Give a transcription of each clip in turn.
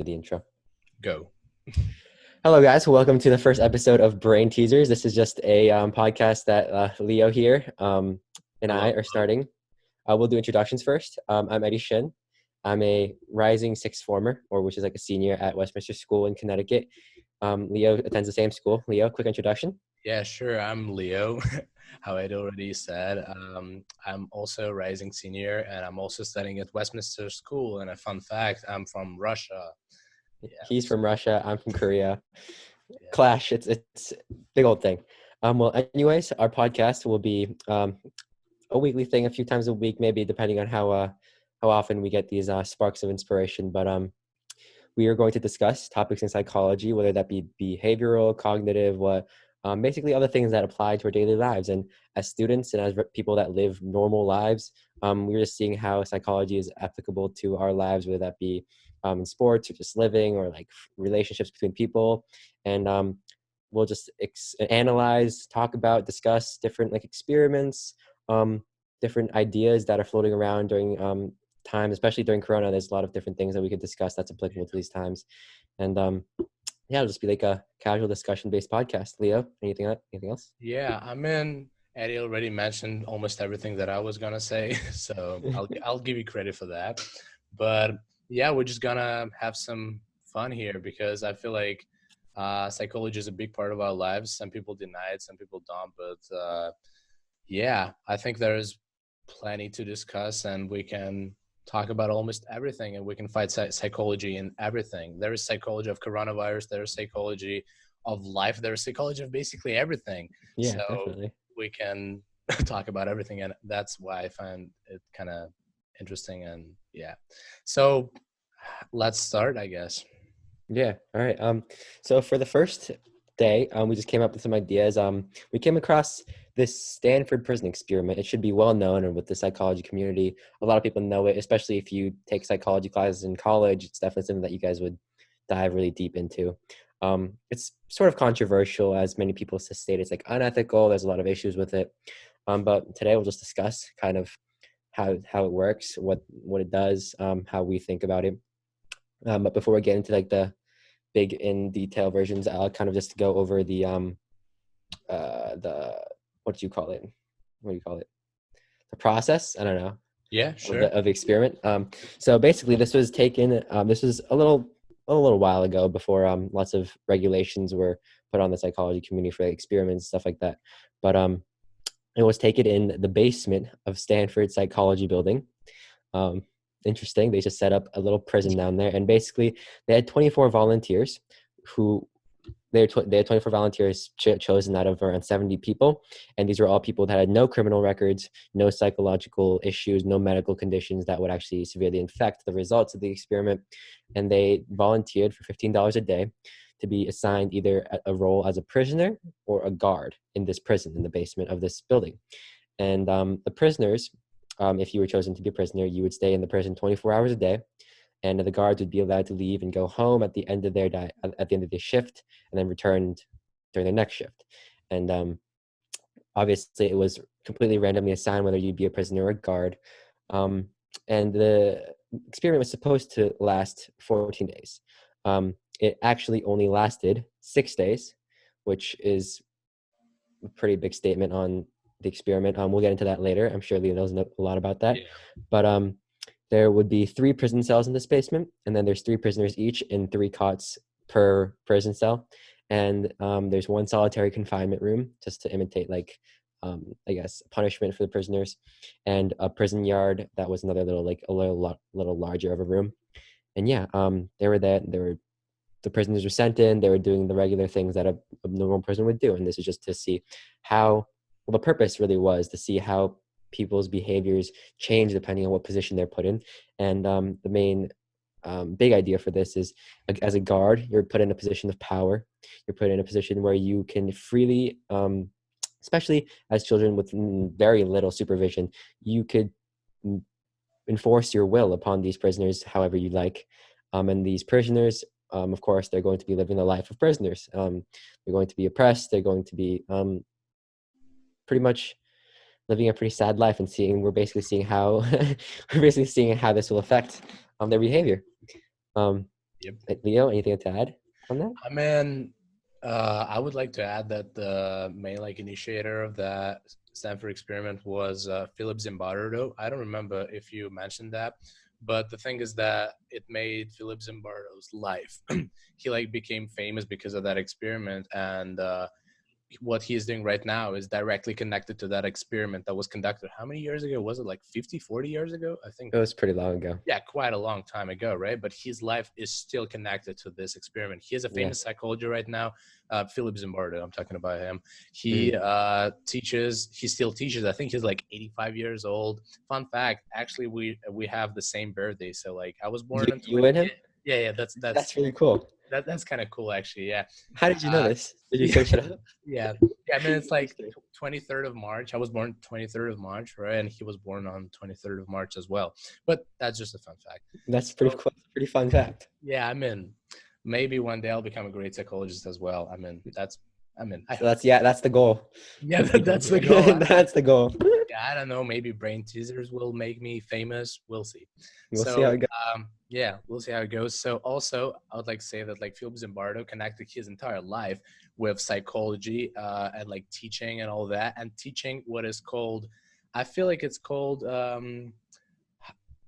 do the intro. Go. Hello, guys. Welcome to the first episode of Brain Teasers. This is just a podcast that Leo here and I are starting. We'll do introductions first. I'm Eddie Shin. I'm a rising sixth former, which is like a senior at Westminster School in Connecticut. Leo attends the same school. Leo, quick introduction. Yeah, sure. I'm Leo. How I'd already said, I'm also a rising senior, and I'm also studying at Westminster School. And a fun fact, I'm from Russia. Yeah, he's from Russia. I'm from Korea. Yeah. Clash. It's a big old thing. Well, anyways, our podcast will be a weekly thing, a few times a week, maybe depending on how often we get these sparks of inspiration. But we are going to discuss topics in psychology, whether that be behavioral, cognitive, basically other things that apply to our daily lives. And as students and as people that live normal lives, we're just seeing how psychology is applicable to our lives, whether that be in sports or just living or like relationships between people. And we'll just analyze, talk about, discuss different like experiments, different ideas that are floating around during time, especially during Corona. There's a lot of different things that we could discuss that's applicable to these times. And yeah, it'll just be like a casual discussion-based podcast. Leo, anything else? Yeah, I mean, Eddie already mentioned almost everything that I was gonna say, so I'll give you credit for that. But yeah, we're just gonna have some fun here because I feel like psychology is a big part of our lives. Some people deny it, some people don't. But yeah, I think there is plenty to discuss, and we can talk about almost everything, and we can find psychology in everything. There is psychology of coronavirus, there is psychology of life, there is psychology of basically everything. Yeah, so definitely. we can talk about everything, and that's why I find it kind of interesting. And yeah, so let's start, I guess. Yeah. All right. So for the first day, we just came up with some ideas. We came across this Stanford prison experiment. It should be well known, and with the psychology community, a lot of people know it, especially if you take psychology classes in college. It's definitely something that you guys would dive really deep into. It's sort of controversial, as many people state. It's like unethical. There's a lot of issues with it. But today we'll just discuss kind of how it works, what it does, how we think about it. But before we get into like the big in detail versions, I'll kind of just go over the what do you call it? What do you call it? The process? I don't know. Yeah, sure. Of the experiment. So basically, this was taken. This was a little while ago, before lots of regulations were put on the psychology community for like, experiments, stuff like that. But it was taken in the basement of Stanford Psychology Building. Interesting. They just set up a little prison down there, and basically they had 24 volunteers who they had 24 volunteers chosen out of around 70 people, and these were all people that had no criminal records, no psychological issues, no medical conditions that would actually severely affect the results of the experiment. And they volunteered for $15 a day to be assigned either a role as a prisoner or a guard in this prison in the basement of this building. And the prisoners, if you were chosen to be a prisoner, you would stay in the prison 24 hours a day, and the guards would be allowed to leave and go home at the end of their shift, and then returned during their next shift. And obviously, it was completely randomly assigned whether you'd be a prisoner or a guard. And the experiment was supposed to last 14 days. It actually only lasted 6 days, which is a pretty big statement on the experiment. We'll get into that later. I'm sure Leo knows a lot about that. Yeah. But there would be 3 prison cells in this basement, and then there's 3 prisoners each in 3 cots per prison cell. And there's 1 solitary confinement room, just to imitate like I guess punishment for the prisoners, and a prison yard that was another little larger of a room. And yeah, they were there. The prisoners were sent in. They were doing the regular things that a normal person would do, and this is just to see how. Well, the purpose really was to see how people's behaviors change depending on what position they're put in. And the main big idea for this is, as a guard, you're put in a position of power. You're put in a position where you can freely, especially as children with very little supervision, you could enforce your will upon these prisoners however you like. And these prisoners, of course, they're going to be living the life of prisoners. They're going to be oppressed. They're going to be pretty much living a pretty sad life, and we're basically seeing how this will affect their behavior. Yep. Leo, anything to add on that? I mean, I would like to add that the main like initiator of that Stanford experiment was Philip Zimbardo. I don't remember if you mentioned that, but the thing is that it made Philip Zimbardo's life. He like became famous because of that experiment, and what he is doing right now is directly connected to that experiment that was conducted. How many years ago? Was it like 50, 40 years ago? I think It was pretty long ago. yeah, quite a long time ago, right? But his life is still connected to this experiment. He is a Yeah. famous psychologist right now, Philip Zimbardo. I'm talking about him. He Mhm. teaches. He still teaches. I think he's like 85 years old. Fun fact: actually, we have the same birthday. So like, I was born in You 20. and him? Yeah. That's really cool. That's kind of cool, actually. Yeah. How did you know Uh, this? Did you yeah. search it up? Yeah. Yeah. I mean, it's like Interesting. 23rd of March. I was born 23rd of March, right? And he was born on 23rd of March as well. But that's just a fun fact. That's pretty So cool. Pretty fun fact. yeah, I mean, maybe one day I'll become a great psychologist as well. I So hope. that's the goal. Yeah, Become that's the goal. that's the goal. Yeah, I don't know. Maybe brain teasers will make me famous. We'll see. We'll see how So, it goes. yeah, we'll see how it goes. So, also, I would like to say that like Philip Zimbardo connected his entire life with psychology and like teaching and all that, and teaching what is called, I feel like it's called.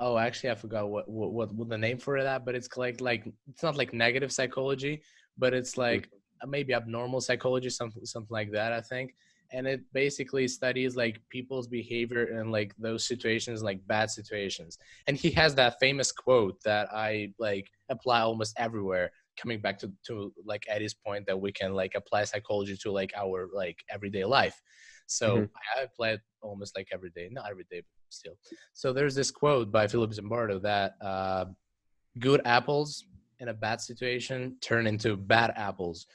Oh, actually, I forgot what the name for that, but it's like it's not like negative psychology, but it's like maybe abnormal psychology, something like that, I think. And it basically studies like people's behavior in like those situations, like bad situations. And he has that famous quote that I like apply almost everywhere. Coming back to like Eddie's point that we can like apply psychology to like our like everyday life. Mhm. So I apply it almost like every day, not every day, but still. So there's this quote by Philip Zimbardo that good apples in a bad situation turn into bad apples,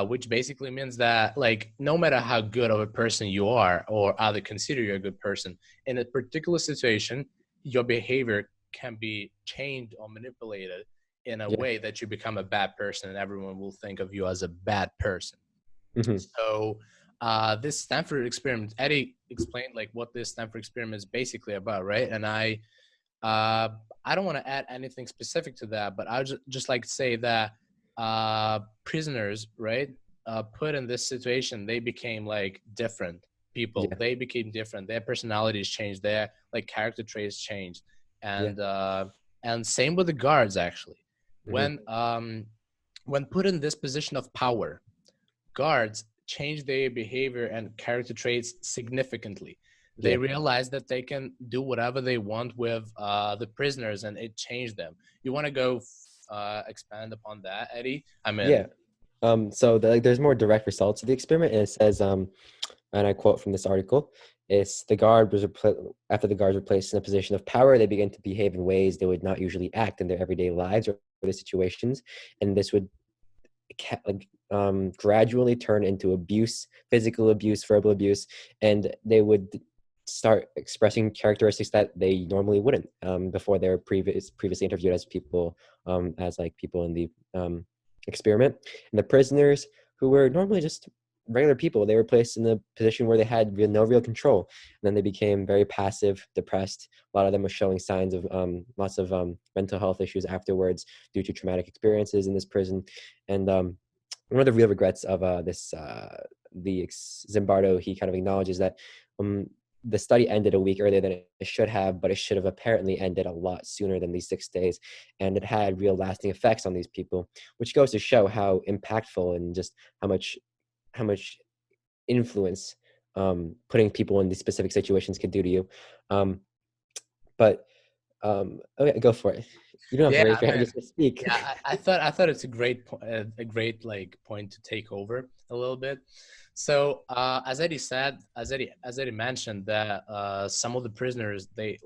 which basically means that like no matter how good of a person you are or others consider you a good person, in a particular situation, your behavior can be changed or manipulated in a Yeah. way that you become a bad person and everyone will think of you as a bad person. Mhm. So this Stanford experiment, Eddie explained like what this Stanford experiment is basically about, right? And uh, I don't want to add anything specific to that, but I would just like to say that prisoners, right, put in this situation, they became like different people. Yeah. They became different. Their personalities changed. Their like character traits changed, Yeah. and same with the guards actually. Mhm. When put in this position of power, guards change their behavior and character traits significantly. They Yeah. realize that they can do whatever they want with the prisoners, and it changed them. You want to go expand upon that, Eddie? I mean, Yeah. So like, there's more direct results of the experiment, and it says, and I quote from this article, it's after the guards were placed in a position of power, they began to behave in ways they would not usually act in their everyday lives or their situations, and this would gradually turn into abuse, physical abuse, verbal abuse, and they would start expressing characteristics that they normally wouldn't before they were previously interviewed as people as like people in the experiment. And the prisoners who were normally just regular people, they were placed in a position where they had no real control. And then they became very passive, depressed. A lot of them were showing signs of lots of mental health issues afterwards due to traumatic experiences in this prison. And one of the real regrets of Zimbardo, he kind of acknowledges that um, the study ended a week earlier than it should have, but it should have apparently ended a lot sooner than these 6 days. And it had real lasting effects on these people, which goes to show how impactful and just how much influence putting people in these specific situations could do to you. Um, but okay, go for it. You don't have to yeah, raise I your hand mean, just to speak. yeah, I thought it's a a great like point to take over a little bit. So as Eddie said, as Eddie mentioned that some of the prisoners they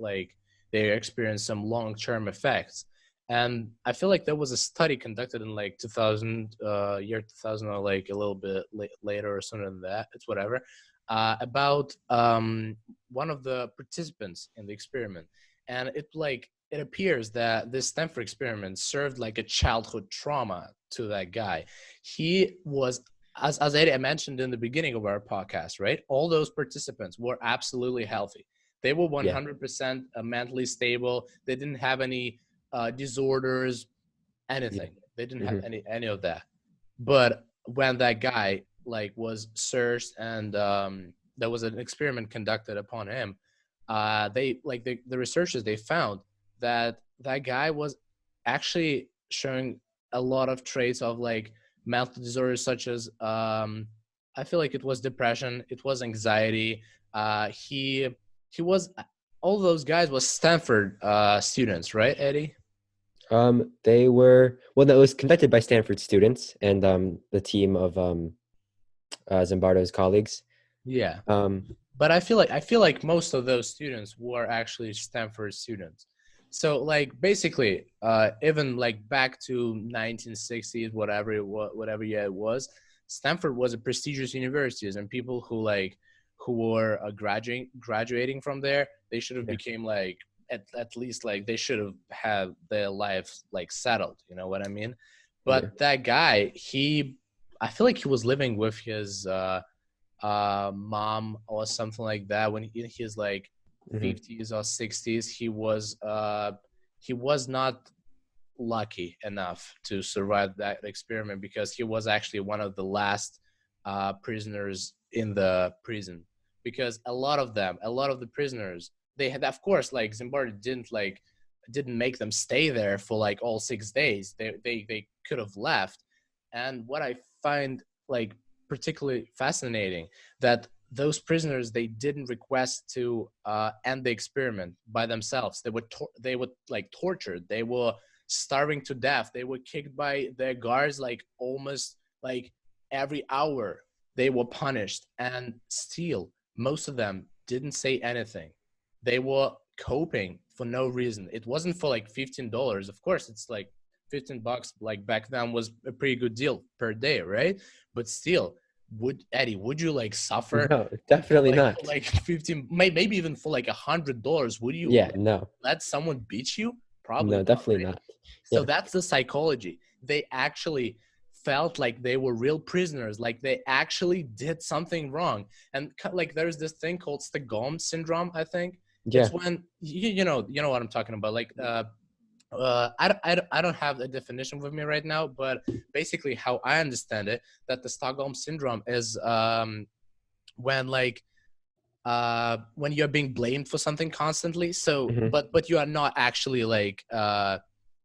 experienced some long term effects, and I feel like there was a study conducted in like 2000 year 2000 or like a little bit later or sooner than that. It's whatever about one of the participants in the experiment, and it appears that this Stanford experiment served like a childhood trauma to that guy. He was, as I mentioned in the beginning of our podcast, right? All those participants were absolutely healthy. They were Yeah. 100% mentally stable. They didn't have any disorders, anything. Yeah. They didn't have Hmm. any of that. But when that guy like was searched and there was an experiment conducted upon him, they like the researchers, they found that that guy was actually showing a lot of traits of like mental disorders such as I feel like it was depression, it was anxiety. He was all those guys was Stanford students, right, Eddie? They were, well, no, it was conducted by Stanford students and the team of Zimbardo's colleagues. Yeah. Um, But I feel like most of those students were actually Stanford students. So like basically, even like back to 1960s, whatever whatever year it was, Stanford was a prestigious university, and people who were graduating from there, they should have yeah, became like at least like they should have had their lives like settled. You know what I mean? yeah. But that guy, I feel like he was living with his mom or something like that when in his like Hmm. 50s or 60s. He was not lucky enough to survive that experiment because he was actually one of the last prisoners in the prison, because a lot of the prisoners, they had, of course, like Zimbardo didn't make them stay there for like all 6 days. They could have left. And what I find like particularly fascinating, that those prisoners, they didn't request to end the experiment by themselves. They were like tortured. They were starving to death. They were kicked by their guards like almost like every hour. They were punished, and still most of them didn't say anything. They were coping for no reason. It wasn't for like $15. Of course, it's like $15 like back then was a pretty good deal per day, right? But still, would you like suffer No, definitely for not. like 15, maybe even for like $100? Would you Yeah, like no, let someone beat you? Probably no, not, definitely right? not. So Yeah. that's the psychology. They actually felt like they were real prisoners, like they actually did something wrong. And like there's this thing called Stockholm syndrome, I think. Yeah. It's when you know what I'm talking about. Like I don't have a definition with me right now, but basically how I understand it, that the Stockholm syndrome is when like when you're being blamed for something constantly. So Hmm. but you are not actually like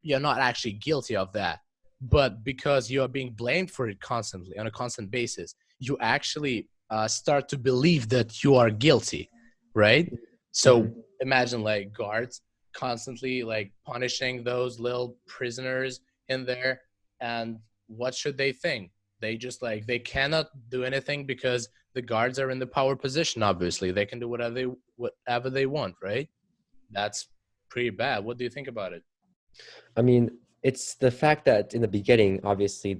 you're not actually guilty of that, but because you are being blamed for it constantly on a constant basis, you actually start to believe that you are guilty, right? Hmm. So imagine like guards constantly like punishing those little prisoners in there, and what should they think? They just like they cannot do anything because the guards are in the power position. Obviously they can do whatever they want, right? That's pretty bad. What do you think about it? I mean, it's the fact that in the beginning, obviously,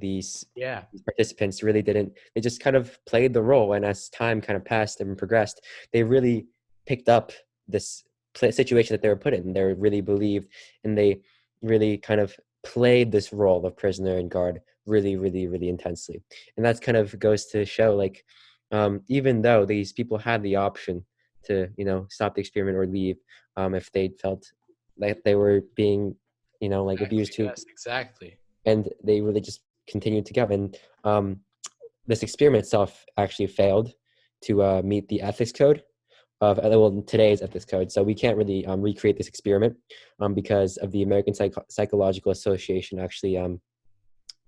Yeah, these participants really didn't, they just kind of played the role. And as time kind of passed and progressed, they really picked up this situation that they were put in. They really believed, and they really kind of played this role of prisoner and guard really, really, really intensely. And that's kind of goes to show, like, even though these people had the option to, stop the experiment or leave, if they felt like they were being like exactly. abused too, Yes, exactly. and they really just continued to go. And this experiment itself actually failed to meet the ethics code of today's ethics code. So we can't really recreate this experiment because of the American Psychological Association actually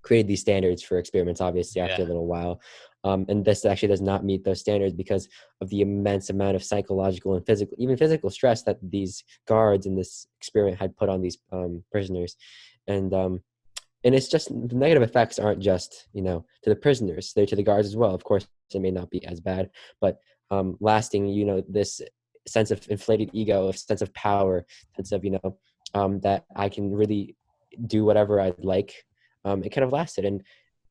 created these standards for experiments, obviously, after a Yeah, little while. And this actually does not meet those standards because of the immense amount of psychological and physical, even physical stress that these guards in this experiment had put on these prisoners. And and it's just, the negative effects aren't just to the prisoners, they're to the guards as well. Of course it may not be as bad, but lasting this sense of inflated ego, a sense of power, sense of that I can really do whatever I'd like. It kind of lasted, and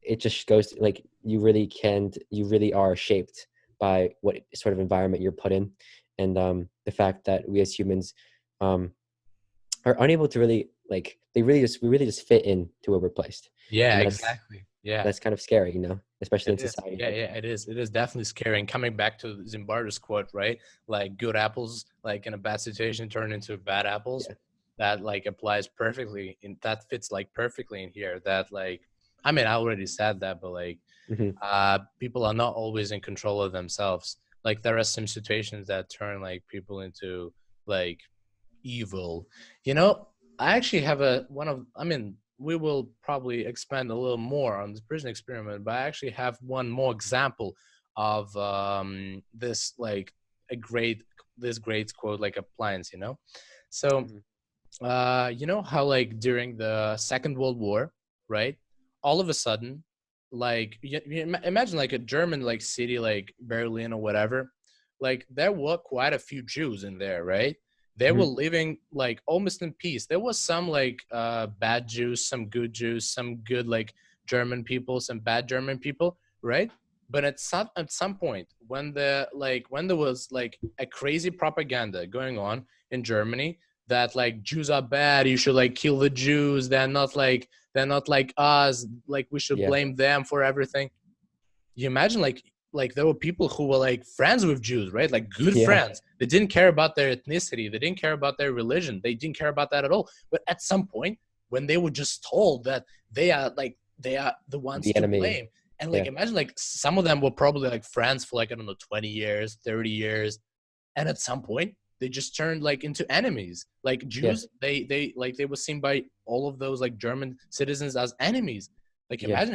it just goes to, like, you really are shaped by what sort of environment you're put in. And the fact that we as humans um, are unable to really, like, we really just fit in to where we're placed. yeah, And exactly. Yeah, that's kind of scary, especially it in is. society Yeah, like yeah, it is definitely scary. And coming back to Zimbardo's quote, right? Like good apples, like in a bad situation, turn into bad apples. yeah. that like applies perfectly that fits like perfectly in here, that like, I mean, I already said that, but like, Hmm. people are not always in control of themselves. Like there are some situations that turn like people into like evil. You know, I actually have I mean, we will probably expand a little more on the prison experiment, but I actually have one more example of this like a great this great quote like appliance, you know. So Hmm. you know how like during the Second World War, right? All of a sudden, like imagine like a German like city like Berlin or whatever, like there were quite a few Jews in there, right? They were Hmm. living like almost in peace. There was some like bad Jews, some good Jews, some good like German people, some bad German people, right? But at some point when when there was like a crazy propaganda going on in Germany, that like Jews are bad, you should like kill the Jews, they're not like us, like we should Yeah. blame them for everything. You imagine like there were people who were like friends with Jews, right? Like good Yeah. friends. They didn't care about their ethnicity, they didn't care about their religion, they didn't care about that at all. But at some point when they were just told that they are the ones The to enemy. blame, and like Yeah. imagine like some of them were probably like friends for like, I don't know, 20 years, 30 years, and at some point they just turned like into enemies. Like Yeah. Jews, they were seen by all of those like German citizens as enemies. Like Yeah. imagine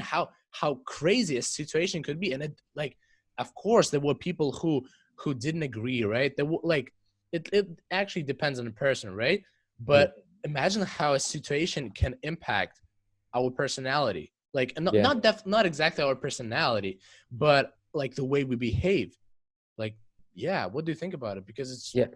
how crazy a situation could be. And it like, of course there were people who didn't agree, right? There were like, it actually depends on the person, right? Hmm. But imagine how a situation can impact our personality, like Yeah. not exactly our personality, but like the way we behave. Like, yeah, what do you think about it? Because it's, Yeah.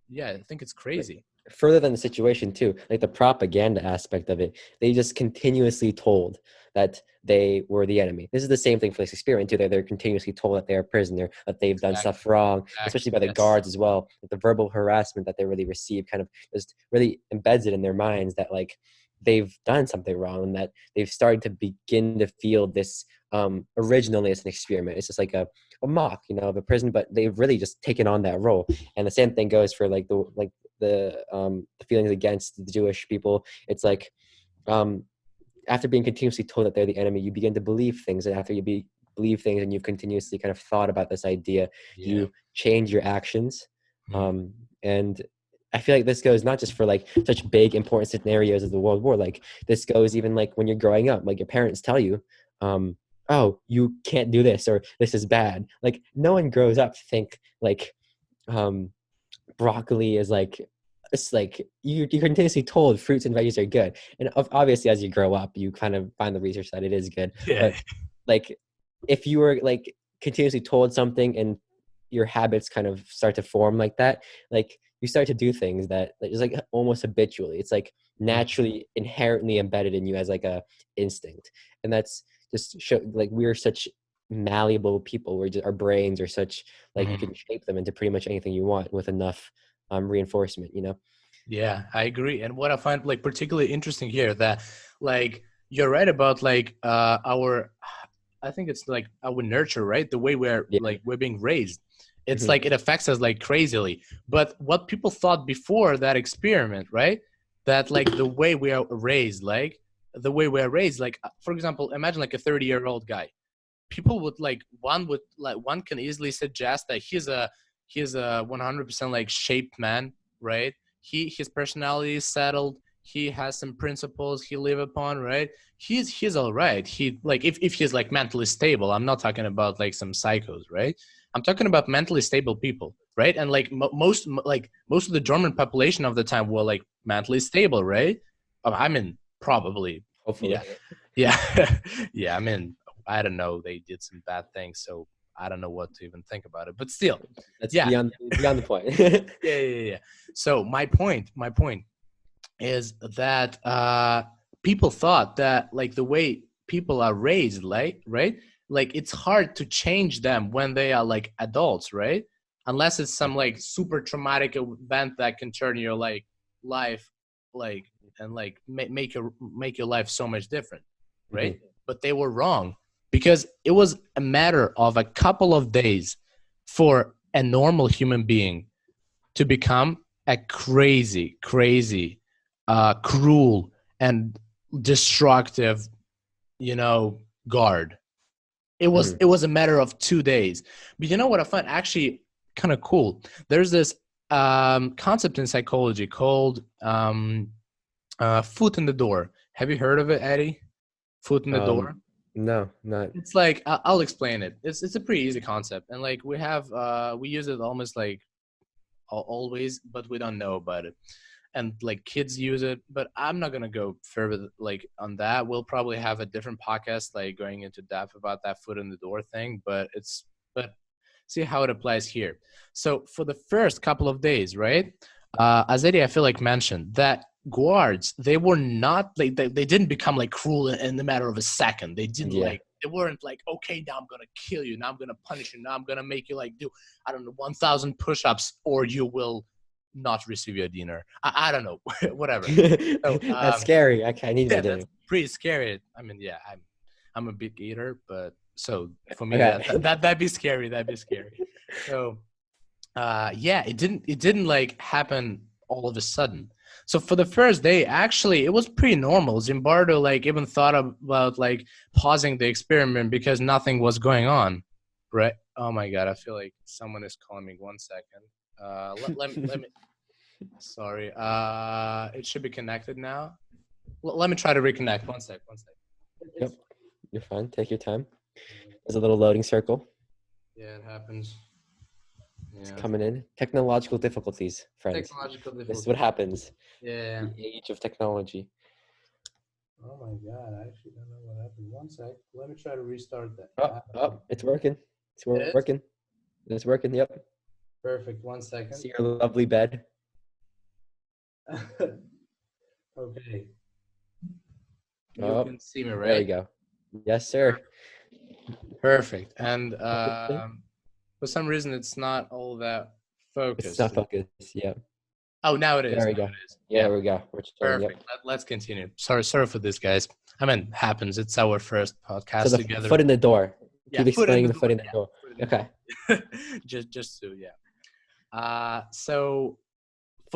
yeah, I think it's Like, crazy. further than the situation too, like the propaganda aspect of it, they just continuously told that they were the enemy. This is the same thing for this experiment too. They're continuously told that they're a prisoner, that they've done stuff Exactly. wrong, especially Exactly. by the Yes. guards as well. Like the verbal harassment that they really receive kind of just really embeds it in their minds that like they've done something wrong, and that they've started to begin to feel this originally as an experiment. It's just like a mock, of a prison, but they've really just taken on that role. And the same thing goes for like the feelings against the Jewish people. It's like um, after being continuously told that they're the enemy, you begin to believe things, and after believe things, and you've continuously kind of thought about this idea, Yeah. you change your actions. Mm. And I feel like this goes not just for like such big important scenarios of the World War. Like this goes even like when you're growing up, like your parents tell you, oh, you can't do this, or this is bad. Like no one grows up to think like um broccoli is like, it's like you're continuously told fruits and veggies are good, and obviously as you grow up you kind of find the research that it is good. Yeah. But like if you were like continuously told something and your habits kind of start to form like that, like you start to do things that is like almost habitually, it's like Mm. naturally inherently embedded in you as like a instinct. And that's just like we're such malleable people, we're just, our brains are such, like you Mm. can shape them into pretty much anything you want with enough reinforcement. Yeah, I agree. And what I find like particularly interesting here, that like you're right about like our, I think it's like our nurture, right? The way Yeah. we're being raised. It's Hmm. like it affects us like crazily. But what people thought before that experiment, right? That like the way we are raised, like for example, imagine like a 30-year-old guy. People would like one can easily suggest that he's a 100% like shaped man, right? His personality is settled, he has some principles he live upon, right? He's all right. He like if he's like mentally stable. I'm not talking about like some psychos, right? I'm talking about mentally stable people, right? And like most of the German population of the time were like mentally stable, right? I mean, probably, Hopefully. yeah. Yeah. Yeah, I mean, I don't know, they did some bad things, so I don't know what to even think about it. But still, That's yeah. beyond the point. Yeah. So my point is that people thought that like the way people are raised, like, right? Like it's hard to change them when they are like adults, right? Unless it's some like super traumatic event that can turn your like life like and like make your life so much different, Hmm. right? But they were wrong, because it was a matter of a couple of days for a normal human being to become a crazy cruel and destructive, guard. It was a matter of 2 days. But you know what I find actually kind of cool? There's this concept in psychology called foot in the door. Have you heard of it, Eddie? Foot in the door. No, not. It's like I'll explain it. It's a pretty easy concept, and like we use it almost like always, but we don't know about it. And like kids use it, but I'm not gonna go further like on that. We'll probably have a different podcast like going into depth about that foot in the door thing. But see how it applies here. So for the first couple of days, right? As Eddie, I feel like mentioned that guards, they were not like they didn't become like cruel in the matter of a second. They didn't they weren't like, okay, now I'm gonna kill you, now I'm gonna punish you, now I'm gonna make you like do, I don't know, 1,000 push-ups, or you will not receive your dinner. I don't know, whatever. So, that's scary. Okay, I need my dinner. That's pretty scary. I mean, yeah, I'm a big eater, but so for me that'd be scary. That'd be scary. So it didn't like happen all of a sudden. So for the first day, actually, it was pretty normal. Zimbardo like even thought about like pausing the experiment because nothing was going on, right? Oh my God, I feel like someone is calling me. 1 second. Let me. Sorry. It should be connected now. Let me try to reconnect. 1 sec. Yep, you're fine. Take your time. There's a little loading circle. Yeah, it happens. It's coming in. Technological difficulties, friends. This is what happens. Yeah. The age of technology. Oh my God, I actually don't know what happened. 1 sec. Let me try to restart that. It's working. It's working. It's working. Yep. Perfect. 1 second. See your lovely bed. Okay. You can see me, right? There you go. Yes, sir. Perfect. And for some reason, it's not all that focused. It's not focused. Yeah. Oh, now it is. There we go. Yeah, there we go. Perfect. Yep. Let's continue. Sorry for this, guys. I mean, it happens. It's our first podcast so together. Foot in the door. Yeah, keep explaining the foot in the door. Okay. just so so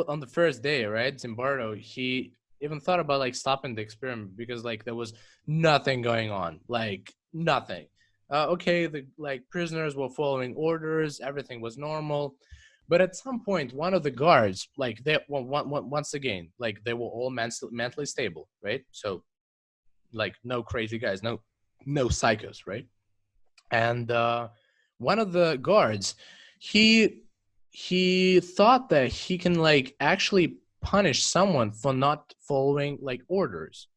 on the first day, right, Zimbardo, he even thought about like stopping the experiment because like there was nothing going on, like nothing. Okay, the like prisoners were following orders, everything was normal, but at some point, one of the guards, like they once again, like they were all mentally stable, right? So, like no crazy guys, no psychos, right? And one of the guards, he thought that he can like actually punish someone for not following like orders.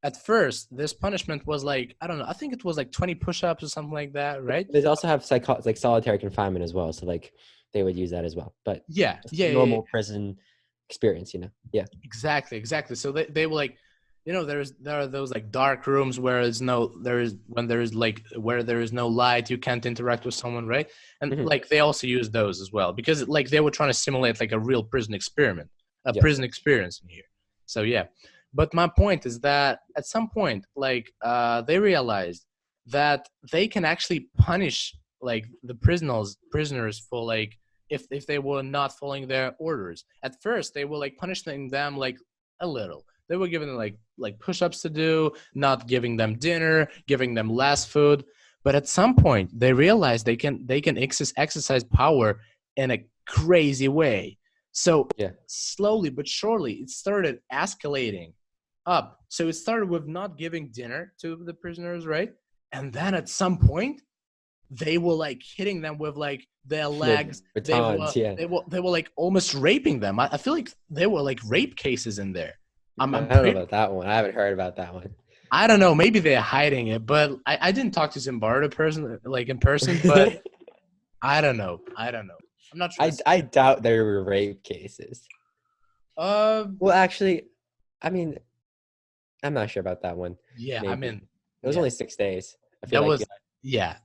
At first, this punishment was like, I don't know, I think it was like 20 push-ups or something like that, right? They also have like solitary confinement as well, so like they would use that as well. But normal prison experience, Yeah. Exactly. So they were like, there are those like dark rooms where there is no light, you can't interact with someone, right? And like they also use those as well because like they were trying to simulate like a real prison experiment, prison experience in here. So yeah, but my point is that at some point, like they realized that they can actually punish like the prisoners for like if they were not following their orders. At first, they were like punishing them like a little. They were giving them like push-ups to do, not giving them dinner, giving them less food. But at some point, they realized they can exercise power in a crazy way. So slowly but surely, it started escalating up. So it started with not giving dinner to the prisoners, right? And then at some point, they were like hitting them with like their legs. Batons, they were like almost raping them. I feel like there were like rape cases in there. I don't know about that one. I haven't heard about that one. I don't know. Maybe they're hiding it, but I didn't talk to Zimbardo in person, but I don't know. I'm not sure. I doubt there were rape cases. Well, actually, I mean, I'm not sure about that one. Yeah, maybe. I mean, it was only 6 days. I feel like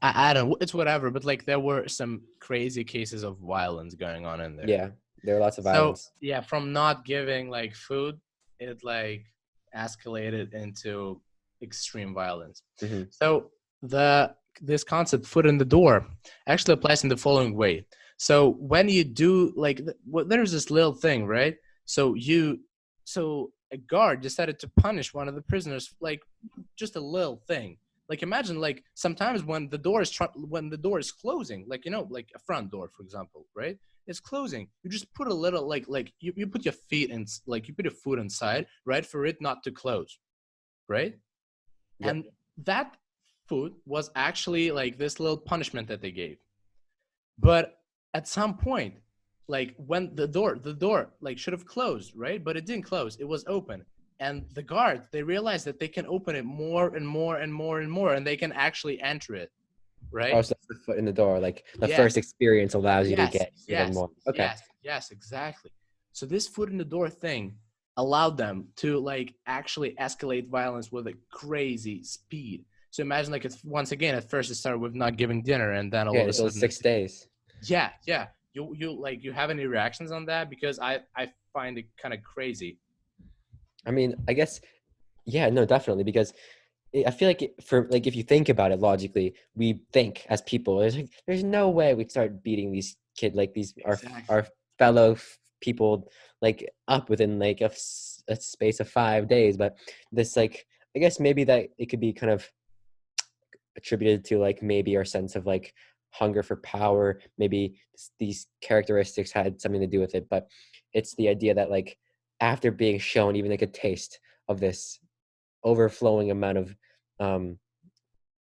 I don't know. It's whatever, but like there were some crazy cases of violence going on in there. Yeah, there were lots of violence. So yeah, from not giving like food, it like escalated into extreme violence. So this concept foot in the door actually applies in the following way. So when you do like there's this little thing, right? So a guard decided to punish one of the prisoners, like just a little thing. Like imagine like sometimes when the door is closing, like like a front door, for example, right? It's closing. You just put a little like you put your feet in, like you put your foot inside, right, for it not to close, right? Yep. And that foot was actually like this little punishment that they gave. But at some point, like when the door like should have closed, right? But it didn't close. It was open. And the guards, they realized that they can open it more and more and more and more, and they can actually enter it, right? Oh, so that's the foot in the door. Like the Yes. first experience allows you to Yes, get even more. Okay. yes, exactly. So this foot in the door thing allowed them to like actually escalate violence with a crazy speed. So imagine like it's once again at first it started with not giving dinner, and then all of a Those sudden 6 days. yeah. You like you have any reactions on that? Because I find it kind of crazy. I mean, I guess, yeah, no, definitely, because I feel like for like if you think about it logically, we think as people, there's no way we start beating these kids like these Exactly. our fellow people like up within like a space of 5 days. But this like I guess maybe that it could be kind of attributed to like maybe our sense of like hunger for power. Maybe these characteristics had something to do with it, but it's the idea that like after being shown even like a taste of this overflowing amount of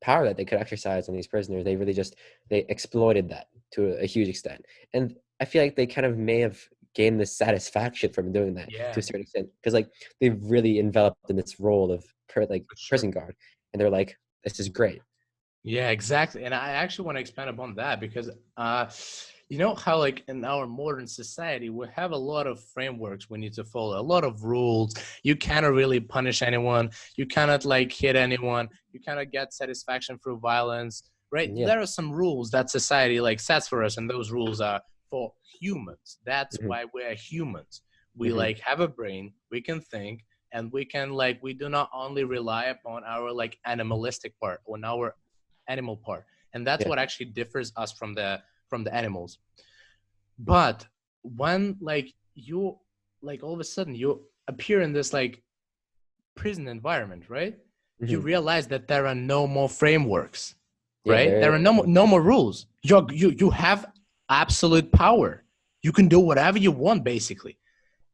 power that they could exercise on these prisoners, they really just they exploited that to a huge extent. And I feel like they kind of may have gained the satisfaction from doing that Yeah, to a certain extent, because like they've really enveloped in this role of prison guard, and they're like, this is great. yeah, exactly. And I actually want to expand upon that because you know how like in our modern society we have a lot of frameworks we need to follow, a lot of rules. You cannot really punish anyone, you cannot like hit anyone, you cannot get satisfaction through violence, right? Yeah. There are some rules that society like sets for us, and those rules are for humans. That's Mm-hmm. why we're humans. We Mm-hmm. like have a brain, we can think, and we can like we do not only rely upon our like animalistic part, on our animal part, and that's Yeah. what actually differs us from the animals. But when like you like all of a sudden you appear in this like prison environment, right? You Mm-hmm. realize that there are no more frameworks, Yeah, right? There are no more rules. You have absolute power. You can do whatever you want basically.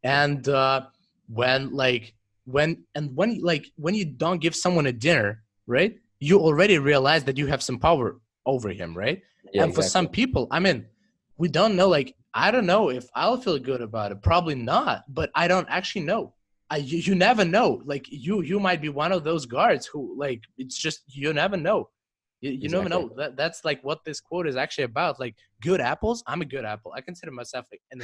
And when like when you don't give someone a dinner, right, you already realize that you have some power over him, right? yeah, And for some exactly. people, I mean, we don't know, like I don't know if I'll feel good about it, probably not, but I don't actually know. You never know, like you might be one of those guards who like it's just you never know. You never Exactly. know. That's like what this quote is actually about. Like good apples, I'm a good apple. I consider myself like an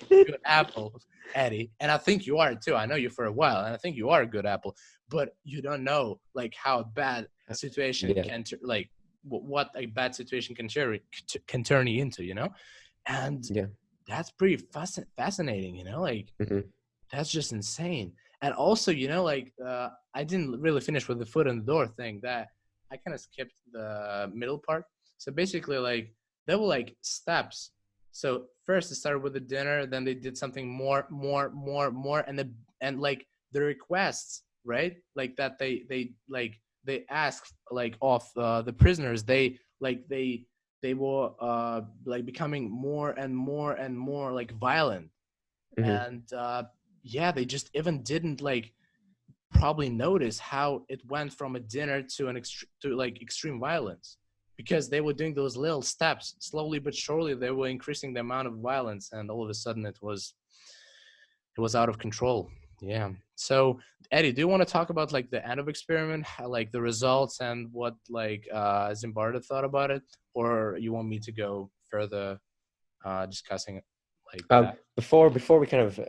good apple, Eddie, and I think you are too. I know you for a while, and I think you are a good apple. But you don't know like how a bad situation Yeah. can like what a bad situation can turn you into, and Yeah. that's pretty fascinating, like Mm-hmm. that's just insane. And also, like I didn't really finish with the foot in the door thing. That I kind of skipped the middle part. So basically, like there were like steps. So first it started with the dinner, then they did something more, and like the requests, right? Like that they asked like of the prisoners. They were like becoming more and more like violent, Mm-hmm. and yeah, they just even didn't like probably notice how it went from a dinner to to like extreme violence, because they were doing those little steps slowly but surely. They were increasing the amount of violence, and all of a sudden it was out of control. Yeah. So Eddie, do you want to talk about like the end of experiment, like the results and what like Zimbardo thought about it, or you want me to go further discussing it like that? Before we kind of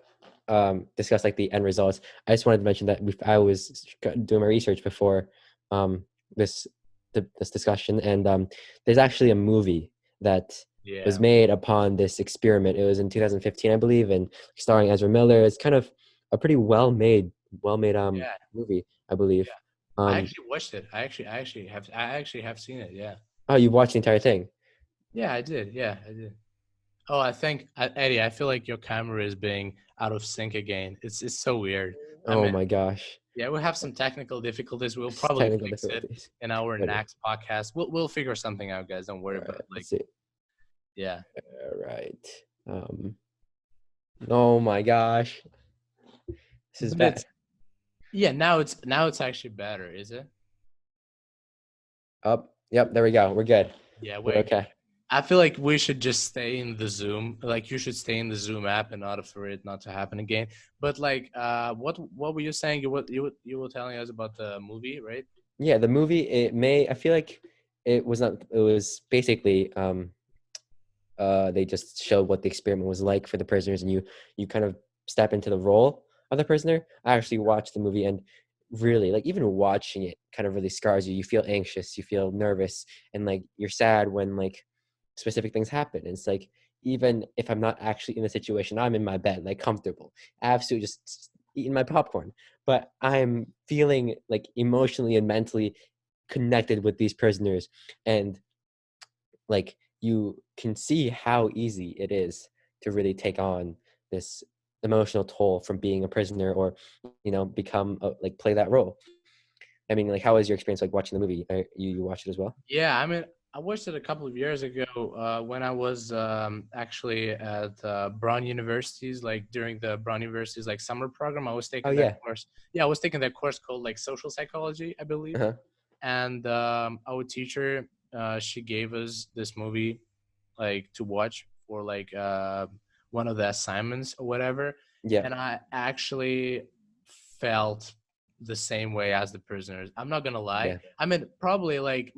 discuss like the end results, I just wanted to mention that I was doing my research before um, this this discussion, and there's actually a movie that was Yeah. made upon this experiment. It was in 2015, I believe, and starring Ezra Miller. It's kind of a pretty well made Yeah. movie, I believe. Yeah. I Um, actually watched it. I actually have seen it. Yeah. oh, you watched the entire thing? Yeah, I did. Yeah, I did. Oh, I think Eddie, I feel like your camera is being out of sync again. It's so weird. I Oh mean, my gosh. yeah, we have some technical difficulties. We'll probably Technical fix it difficulties. in our But next podcast. We'll figure something out, guys. Don't worry all about right, it. Like, let's see. yeah. All right. Oh my gosh. This is But bad. it's yeah, now it's actually better, is it? Oh, yep, there we go. We're good. Yeah, We're wait. okay. I feel like we should just stay in the Zoom. Like you should stay in the Zoom app and not for it not to happen again. But like, what were you saying? You were telling us about the movie, right? Yeah, the movie, I feel like it was not, it was basically, they just showed what the experiment was like for the prisoners, and you kind of step into the role of the prisoner. I actually watched the movie, and really, like, even watching it kind of really scars you. You feel anxious, you feel nervous, and like you're sad when like specific things happen. And it's like, even if I'm not actually in the situation, I'm in my bed, like comfortable, absolutely just eating my popcorn, but I'm feeling like emotionally and mentally connected with these prisoners. And like you can see how easy it is to really take on this emotional toll from being a prisoner, or become like play that role. I mean, like, how was your experience like watching the movie? You watched it as well? Yeah, I mean, I watched it a couple of years ago when I was actually at Brown University's, like during the Brown University's like summer program. I was Oh taking that yeah. course. Yeah, I was taking that course called like social psychology, I believe. Uh-huh. And our teacher, she gave us this movie like to watch for like one of the assignments or whatever. Yeah. And I actually felt the same way as the prisoners. I'm not gonna lie. Yeah. I mean, probably like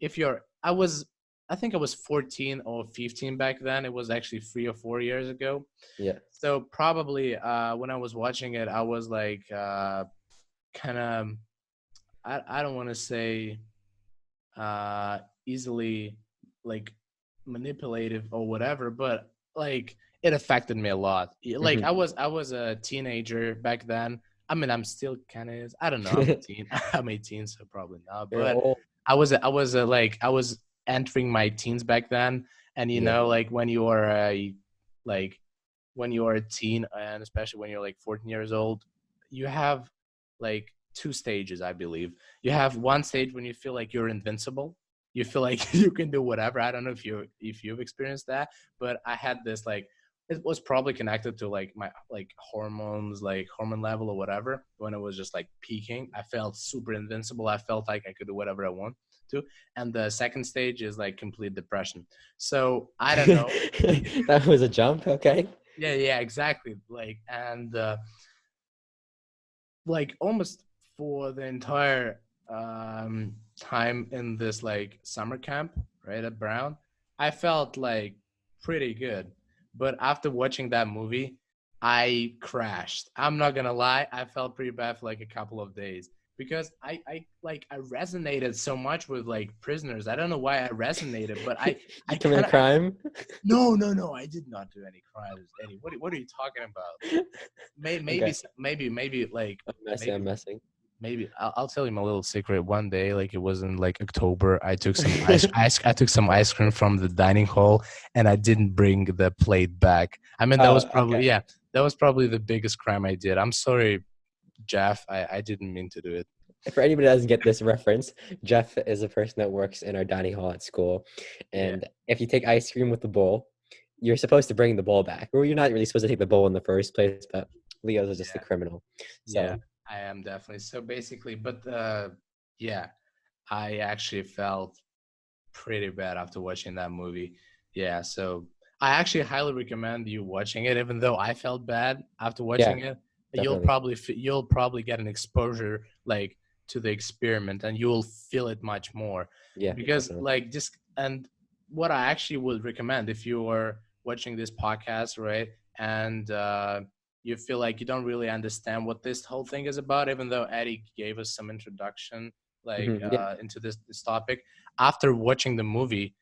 if you're I think I was 14 or 15 back then. It was actually 3 or 4 years ago. Yeah. So probably when I was watching it, I was like kind of I don't want to say easily like manipulative or whatever, but like it affected me a lot. Like Hmm. I was a teenager back then. I mean, I'm still kind of, I don't know, I'm a teen. I'm 18, so probably not. You're But old. I was entering my teens back then, and Yeah. like when you are like when you are a teen, and especially when you're like 14 years old, you have like two stages, I believe. You have one stage when you feel like you're invincible. You feel like you can do whatever. I don't know if you've experienced that, but I had this like, it was probably connected to like my like hormones, like hormone level or whatever. When it was just like peaking, I felt super invincible. I felt like I could do whatever I want to. And the second stage is like complete depression. So I don't know. That was a jump. Okay. Yeah, exactly. Like, and like almost for the entire time in this like summer camp, right, at Brown, I felt like pretty good. But after watching that movie, I crashed. I'm not gonna lie, I felt pretty bad for like a couple of days because I resonated so much with like prisoners. I don't know why I resonated, but I You commit a kind of crime? no, I did not do any crimes, Eddie. What are you talking about? Okay. Maybe like I'm messing. I'm maybe messing. maybe I'll tell you my little secret. One day, like it was in like October, I took some ice. I took some ice cream from the dining hall, and I didn't bring the plate back. I mean, that Oh, was probably, okay. yeah, that was probably the biggest crime I did. I'm sorry, Jeff. I didn't mean to do it. For anybody that doesn't get this reference, Jeff is a person that works in our dining hall at school. Yeah, And if you take ice cream with the bowl, you're supposed to bring the bowl back. Or you're not really supposed to take the bowl in the first place, but Leo's is just a yeah, criminal. yeah. So, I am definitely. So basically, but yeah, I actually felt pretty bad after watching that movie. Yeah, so I actually highly recommend you watching it, even though I felt bad after yeah, watching it. definitely. You'll probably get an exposure like to the experiment, and you'll feel it much more Yeah, because definitely. like just and what I actually would recommend if you are watching this podcast, right, and you feel like you don't really understand what this whole thing is about, even though Eddie gave us some introduction like Yeah. into this topic. After watching the movie,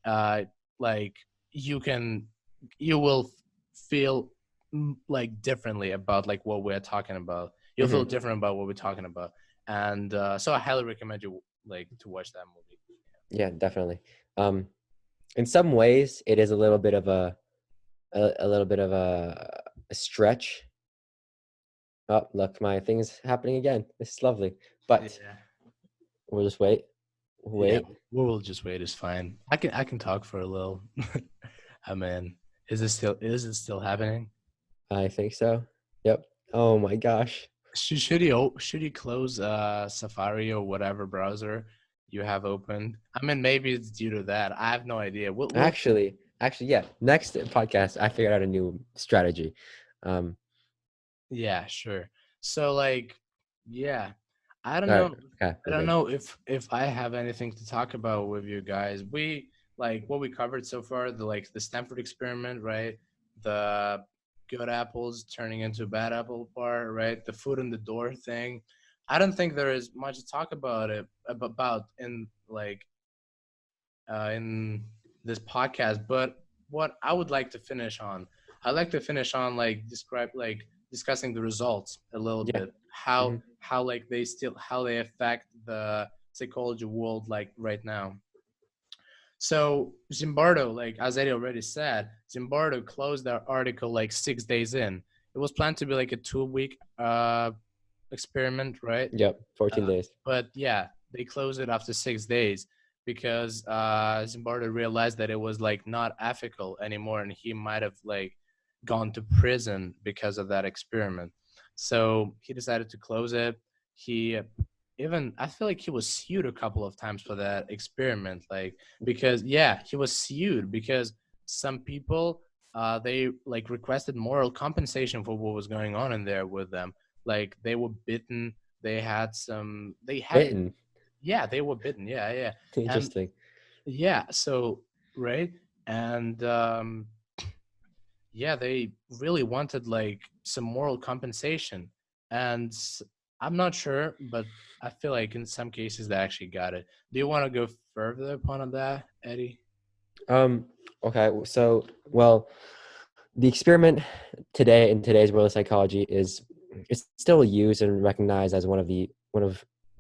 uh, like you will feel like differently about like what we're talking about. You'll feel Hmm. different about what we're talking about, and so I highly recommend you like to watch that movie. Yeah, definitely. Um, in some ways, it is a little bit of a little bit of a stretch, Oh, look, my thing's happening again. This is lovely. But Yeah. we'll just wait. Yeah, Wait. we'll just wait. It's fine. I can talk for a little. I mean, is it still happening? I think so. Yep. Oh my gosh. Should you close Safari or whatever browser you have opened? I mean, maybe it's due to that. I have no idea. We'll Actually, yeah. Next podcast, I figured out a new strategy. Um, Yeah, sure. So like, yeah, I don't all right. know. Okay, I we're don't good. know if I have anything to talk about with you guys. We like what we covered so far, the Stanford experiment, right? The good apples turning into bad apple part, right? The foot in the door thing. I don't think there is much to talk about in this podcast. But what I would like to finish on, I'd like to finish on discussing the results a little Yeah. bit. How Hmm. how like how they affect the psychology world like right now. So Zimbardo, like as Eddie already said, Zimbardo closed their article like 6 days in. It was planned to be like a 2 week experiment, right? Yep. 14 Uh, days. but yeah, they closed it after 6 days because Zimbardo realized that it was like not ethical anymore, and he might have like gone to prison because of that experiment. So he decided to close it. He even I feel like he was sued a couple of times for that experiment, like because yeah, he was sued because some people they like requested moral compensation for what was going on in there with them. Like they were bitten, they had Bitten. yeah, they were bitten, yeah, yeah. And Interesting. yeah, so right. And yeah, they really wanted like some moral compensation. And I'm not sure, but I feel like in some cases they actually got it. Do you want to go further upon on that, Eddie? Um, okay, so well, the experiment today in today's world of psychology is it's still used and recognized as one of the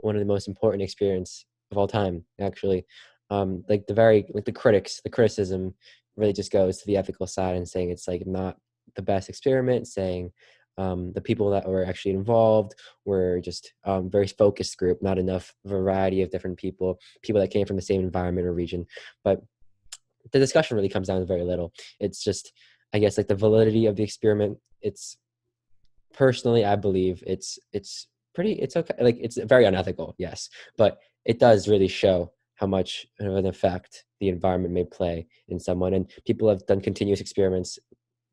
most important experience of all time, actually. Like the criticism really just goes to the ethical side and saying it's like not the best experiment, saying the people that were actually involved were just very focused group, not enough variety of different people that came from the same environment or region. But the discussion really comes down to very little. It's just, I guess, like the validity of the experiment. It's personally, I believe it's okay. Like it's very unethical, yes, but it does really show how much of an effect the environment may play in someone. And people have done continuous experiments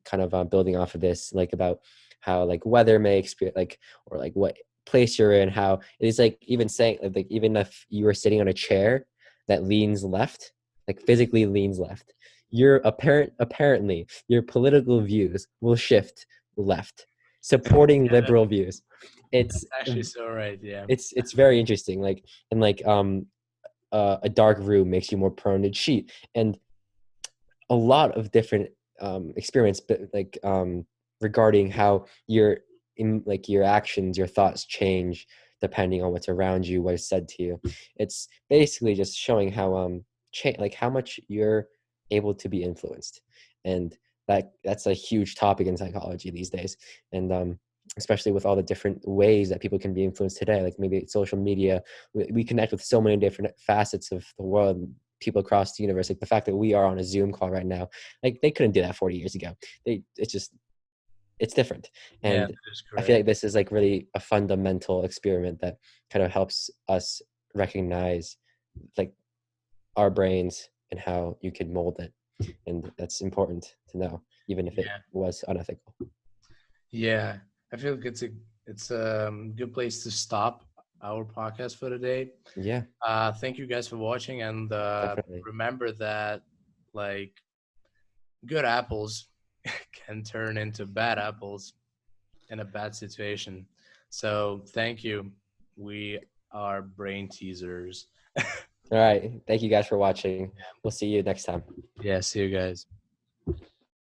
kind of building off of this, like about how like weather may experience like or like what place you're in, how it is like even saying like even if you were sitting on a chair that leans left, like physically leans left, your apparently your political views will shift left, supporting Yeah, liberal views. that's It's actually so right. Yeah. it's very interesting. Like and like a dark room makes you more prone to cheat, and a lot of different experiments, but like regarding how your actions, your thoughts change depending on what's around you, what is said to you. It's basically just showing how like how much you're able to be influenced, and that's a huge topic in psychology these days, and especially with all the different ways that people can be influenced today, like maybe social media. We connect with so many different facets of the world, people across the universe. Like the fact that we are on a Zoom call right now, like they couldn't do that 40 years ago. It's different. Yeah, And that is I feel correct. like this is like really a fundamental experiment that kind of helps us recognize like our brains and how you can mold it. And that's important to know, even if it Yeah. was unethical. Yeah, I feel like it's a good place to stop our podcast for today. Yeah, Thank you guys for watching, and definitely. remember that like good apples can turn into bad apples in a bad situation. So thank you. We are brain teasers. All right. Thank you guys for watching. We'll see you next time. Yeah, see you guys.